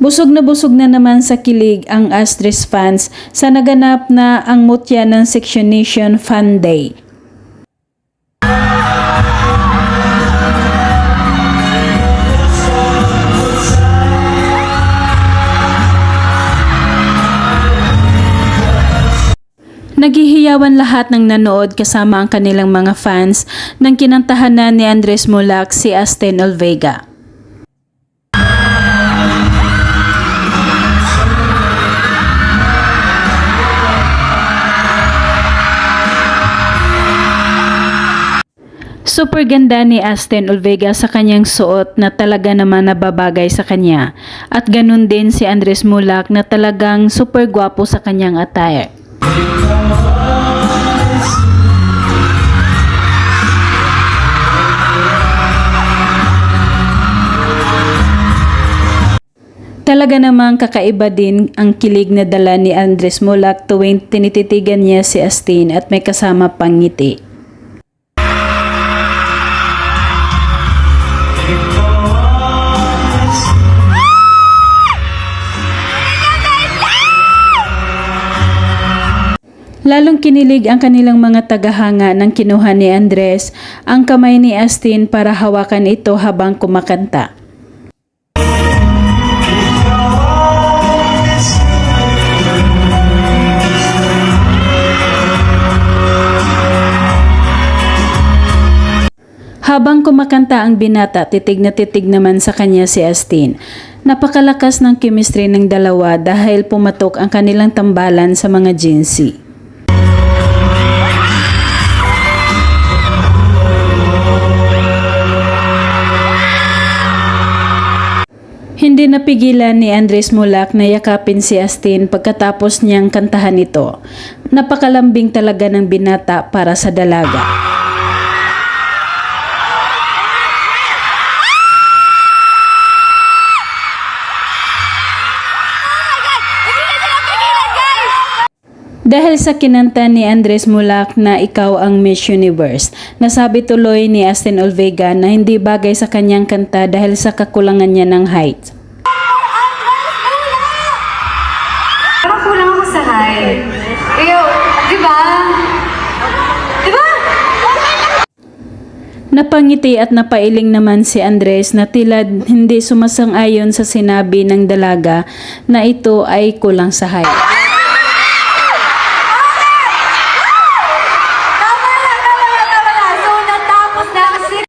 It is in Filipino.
Busog na naman sa kilig ang Astres fans sa naganap na ang mutya ng Section Nation Fan Day. Naghihiyawan lahat ng nanood kasama ang kanilang mga fans nang kinantahanan ni Andres Mulak si Astin Olvega. Super ganda ni Astin Olvega sa kanyang suot na talaga naman nababagay sa kanya. At ganun din si Andres Mulak na talagang super gwapo sa kanyang attire. Talaga namang kakaiba din ang kilig na dala ni Andres Mulak tuwing tinititigan niya si Astin at may kasama pang ngiti. Lalong kinilig ang kanilang mga tagahanga nang kinuha ni Andres ang kamay ni Astin para hawakan ito habang kumakanta. Habang kumakanta ang binata, titig na titig naman sa kanya si Astin. Napakalakas ng chemistry ng dalawa dahil pumatok ang kanilang tambalan sa mga GNC. Hindi napigilan ni Andres Mulak na yakapin si Astin pagkatapos niyang kantahan ito. Napakalambing talaga ng binata para sa dalaga. Dahil sa kinanta ni Andres Mulak na ikaw ang Miss Universe, nasabi tuloy ni Astin Olvega na hindi bagay sa kanyang kanta dahil sa kakulangan niya ng height. Parang kulang ako sa height. Di ba? Napangiti at napailing naman si Andres na tila hindi sumasang-ayon sa sinabi ng dalaga na ito ay kulang sa height.